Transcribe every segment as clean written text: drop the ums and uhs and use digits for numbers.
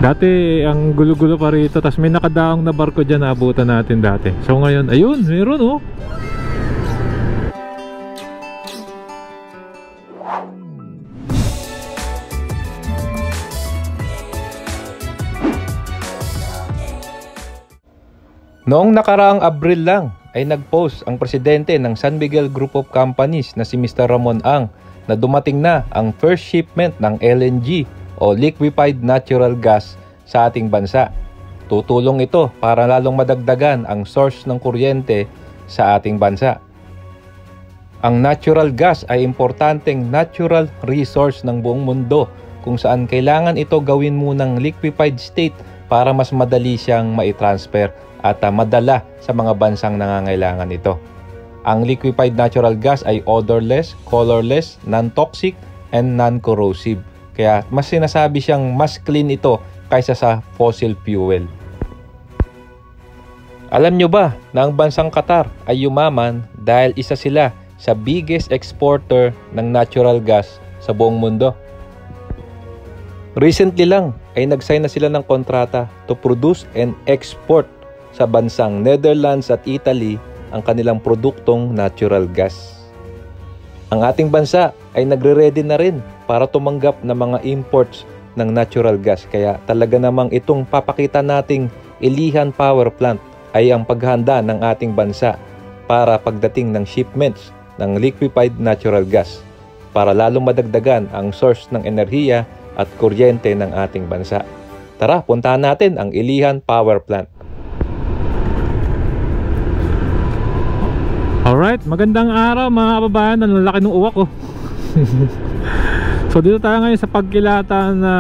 Dati ang gulo-gulo pa rito, tas may nakadaong na barko dyan na abutan natin dati. So ngayon, ayun, meron oh. Noong nakaraang Abril lang ay nag-post ang presidente ng San Miguel Group of Companies na si Mr. Ramon Ang na dumating na ang first shipment ng LNG o liquefied natural gas sa ating bansa. Tutulong ito para lalong madagdagan ang source ng kuryente sa ating bansa. Ang natural gas ay importanteng natural resource ng buong mundo kung saan kailangan ito gawin munang liquefied state para mas madali siyang mai-transfer at madala sa mga bansang nangangailangan ito. Ang liquefied natural gas ay odorless, colorless, non-toxic, and non-corrosive. Kaya mas sinasabi siyang mas clean ito kaysa sa fossil fuel. Alam nyo ba na ang bansang Qatar ay yumaman dahil isa sila sa biggest exporter ng natural gas sa buong mundo? Recently lang ay nag-sign na sila ng kontrata to produce and export sa bansang Netherlands at Italy ang kanilang produktong natural gas. Ang ating bansa ay nagre-ready na rin para tumanggap ng mga imports ng natural gas. Kaya talaga namang itong papakita nating Ilihan Power Plant ay ang paghahanda ng ating bansa para pagdating ng shipments ng liquefied natural gas para lalong madagdagan ang source ng enerhiya at kuryente ng ating bansa. Tara, puntahan natin ang Ilihan Power Plant. Alright, magandang araw mga kababayan. Ang lalaki ng uwak ko. So dito tayo ngayon sa pagkilata na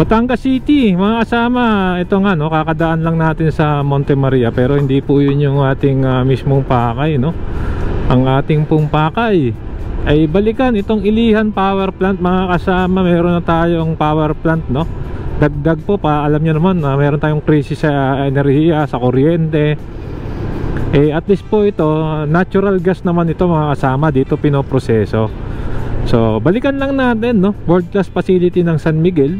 Batangas City, mga kasama. Ito nga no, kakadaan lang natin sa Monte Maria, pero hindi po yun yung ating mismong pakay no. Ang ating pong pakay ay balikan itong Ilihan Power Plant mga kasama. Meron na tayong power plant no. Dagdag po pa, alam niyo naman meron tayong krisis sa enerhiya, sa kuryente. At least po ito, natural gas naman ito mga kasama, dito pinoproseso. So balikan lang natin no, world class facility ng San Miguel.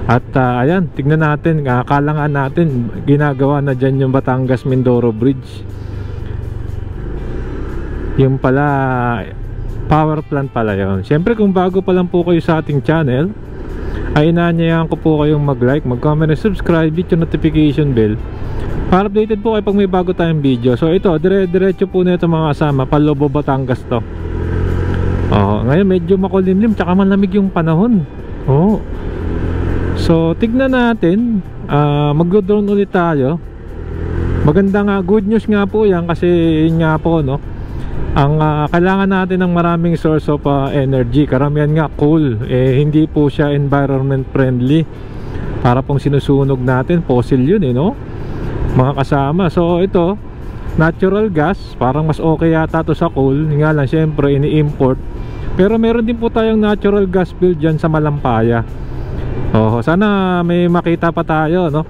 At ayan, tignan natin, kalangan natin, ginagawa na dyan yung Batangas-Mindoro Bridge. Yung pala, power plant pala yun. Siyempre kung bago pa lang po kayo sa ating channel, ay inaanyayahan ko po kayong mag-like, mag-comment, subscribe, hit yung notification bell para updated po kayo pag may bago tayong video. So ito, diretso po na ito mga kasama, Palobo, Batangas to. Ngayon medyo makulimlim, tsaka malamig yung panahon. So tignan natin, mag-drone ulit tayo. Maganda nga, good news nga po yan kasi yun nga po no, ang kailangan natin ng maraming source of energy. Karamihan nga coal, hindi po siya environment friendly. Para pong sinusunog natin, fossil yun no, mga kasama. So ito, natural gas, parang mas okay yata to sa coal. Nga lang syempre ini-import. Pero meron din po tayong natural gas field dyan sa Malampaya. Sana may makita pa tayo no,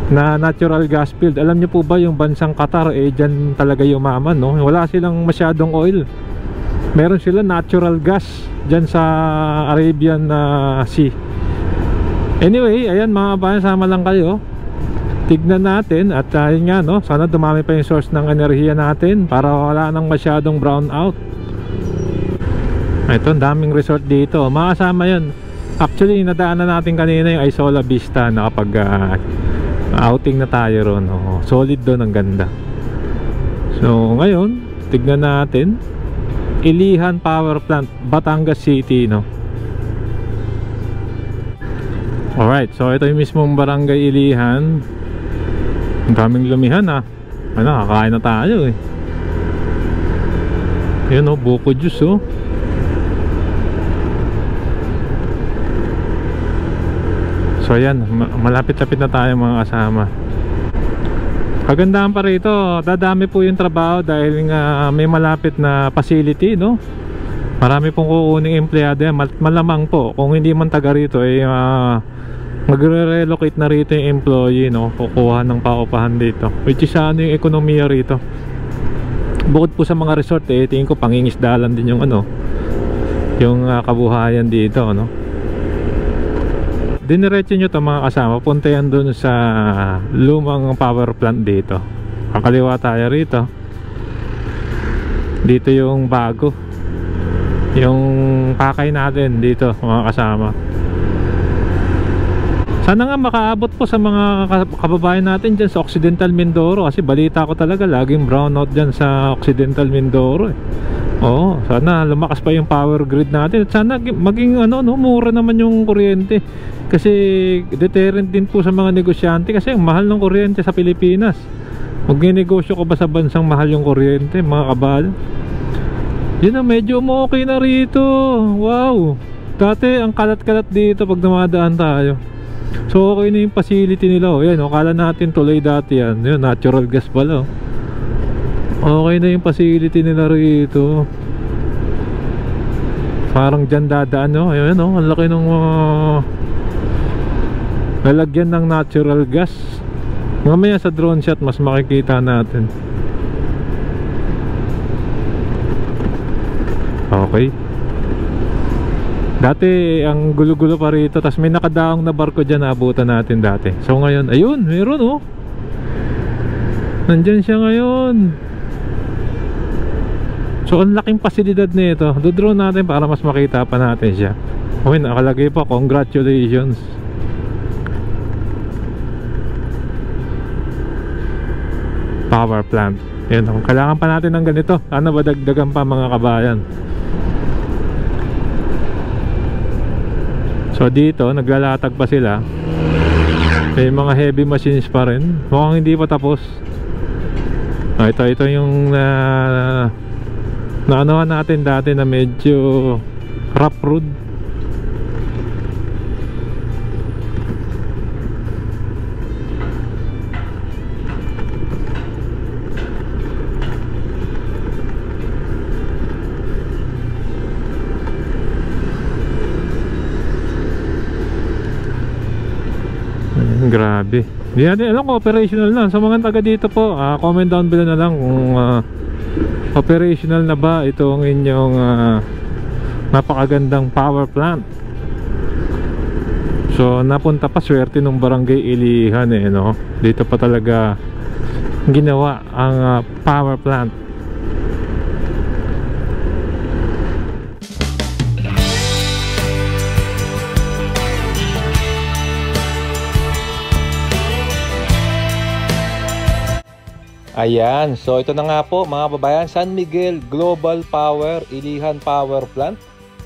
na natural gas field. Alam niyo po ba yung bansang Qatar dyan talaga yumaman no. Wala silang masyadong oil, meron sila natural gas dyan sa Arabian Sea. Anyway, ayan mga kabayan, sama lang kayo. Tignan natin at yun nga no, sana dumami pa yung source ng enerhiya natin para wala nang masyadong brown out. Ito, daming resort dito, makasama yun. Actually, nadaanan natin kanina yung Isola Vista na kapag outing na tayo ron. Solid doon, ang ganda. So ngayon, tignan natin Ilihan Power Plant, Batangas City no. Alright, so ito yung mismong barangay Ilihan. Ang daming lumihan kakain na tayo Yun buko juice So ayan, malapit-lapit na tayo mga kasama. Kagandahan pa rito, dadami po yung trabaho dahil nga may malapit na facility no. Marami pong kukuning empleyado yan. Malamang po kung hindi man taga rito magre-relocate na rito yung employee no, kukuha ng paupahan dito, which is yung ekonomiya rito. Bukod po sa mga resort tingin ko pangingisdalan din yung yung kabuhayan dito no. diniretso nyo ito mga kasama, punta yan dun sa lumang power plant dito. Kakaliwa tayo rito. Dito yung bago, yung pakay natin dito mga kasama. Sana nga makaabot po sa mga kababayan natin dyan sa Occidental Mindoro, kasi balita ko talaga laging brownout dyan sa Occidental Mindoro eh. Oo, sana lumakas pa yung power grid natin at sana maging mura naman yung kuryente, kasi deterrent din po sa mga negosyante, kasi ang mahal ng kuryente sa Pilipinas. Magnenegosyo ko ba sa bansang mahal yung kuryente mga kabal? Yun na, medyo okay na rito. Wow, dati ang kalat-kalat dito pag dumadaan tayo. So okay na yung facility nila. Yan, kala natin tuloy dati yan. Yun, natural gas pala. Okay na yung facility nila rito. Parang dyan dadaan, no? Ayun, no? Ang laki ng lalagyan ng natural gas. Mamaya sa drone shot mas makikita natin. Okay. Dati ang gulo-gulo pa rito, tas may nakadaong na barko dyan, naabutan natin dati. So ngayon, ayun, meron oh. Nandyan siya ngayon. So ang laking pasilidad nito. Do-drone natin para mas makita pa natin siya. Okay, nakalagay pa, congratulations. Power plant. Yan, kailangan pa natin ng ganito. Sana ba dagdagan pa mga kabayan. So dito naglalatag pa sila. May mga heavy machines pa rin. Mukhang hindi pa tapos. Ito yung naanohan natin dati na medyo rough road. Grabe. Hindi natin alam kung operational na. Sa mga taga dito po, comment down below na lang kung operational na ba itong inyong napakagandang power plant. So napunta pa, swerte ng barangay Ilihan eh, no? Dito pa talaga ginawa ang power plant. Ayan, so ito na nga po mga babayan, San Miguel Global Power Ilihan Power Plant.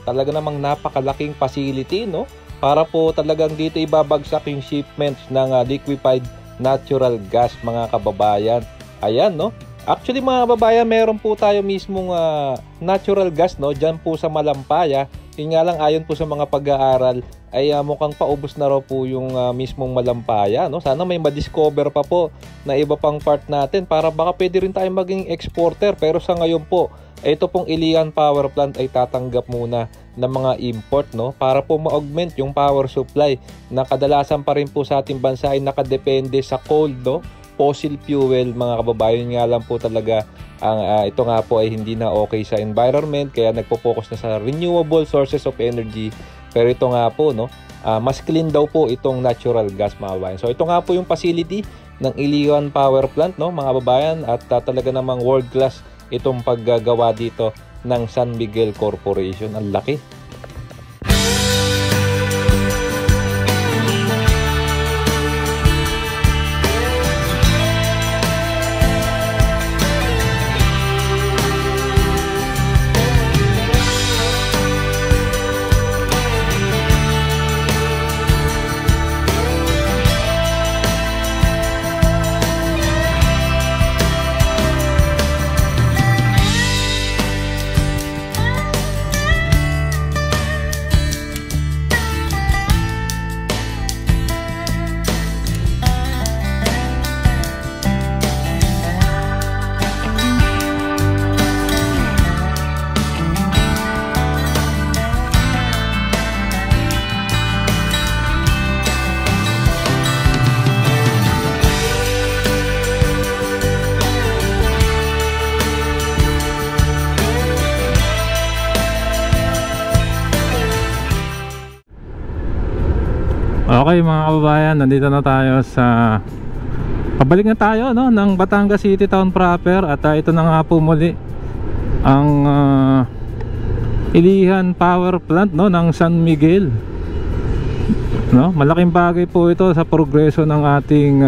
Talaga namang napakalaking facility, no? Para po talagang dito ibabagsak yung shipments ng liquefied natural gas mga kababayan. Ayan, no? Actually mga kababayan, meron po tayo mismong natural gas, no? Diyan po sa Malampaya. Yun nga lang, ayon po sa mga pag-aaral ay mukhang paubos na raw po yung mismong Malampaya, no? Sana may madiscover pa po na iba pang part natin para baka pwede rin tayo maging exporter. Pero sa ngayon po, ito pong Ilihan Power Plant ay tatanggap muna ng mga import, no? Para po ma-augment yung power supply na kadalasan pa rin po sa ating bansa ay nakadepende sa coal, no? Fossil fuel mga kababayan. Nga lang po talaga ang ito nga po ay hindi na okay sa environment, kaya nagpo-focus na sa renewable sources of energy. Pero ito nga po, no, mas clean daw po itong natural gas mga kababayan. So ito nga po yung facility ng Ilihan Power Plant, no mga kababayan, at talaga namang world class itong paggagawa dito ng San Miguel Corporation. Ang laki. Okay mga kababayan, nandito na tayo sa pabalik na tayo no, ng Batangas City Town proper. At ito na nga po muli ang Ilihan Power Plant no, ng San Miguel no. Malaking bagay po ito sa progreso ng ating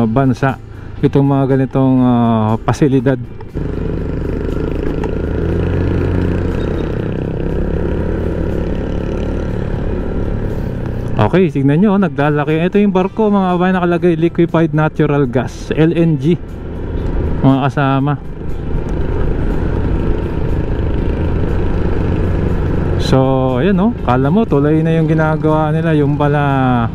bansa, itong mga ganitong pasilidad. Okay, tignan nyo, naglalaki. Ito yung barko mga kabayan, nakalagay liquefied natural gas, LNG mga kasama. So ayan no, kala mo tulay na yung ginagawa nila, yung pala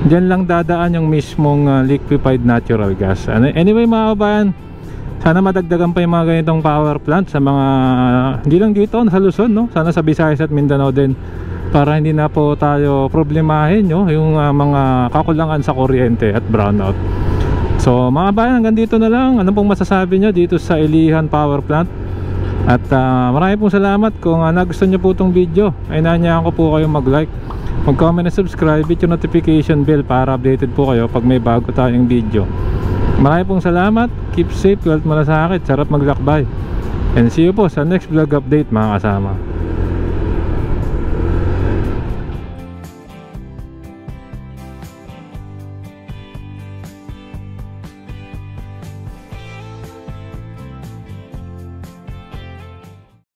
dyan lang dadaan yung mismong liquefied natural gas. Anyway mga kabayan, sana madagdagan pa yung mga ganitong power plant sa mga, hindi lang dito sa Luzon no, sana sa Visayas at Mindanao din, para hindi na po tayo problemahin yung mga kakulangan sa kuryente at brownout. So mga kabayan, hanggang dito na lang. Ano pong masasabi nyo dito sa Ilihan Power Plant? At marami pong salamat. Kung nagustuhan nyo po itong video, ay nanyahan ko po kayo mag-like, mag-comment at subscribe, hit yung notification bell para updated po kayo pag may bago tayong video. Marami pong salamat. Keep safe, health malasakit, sarap maglakbay. And see you po sa next vlog update mga kasama.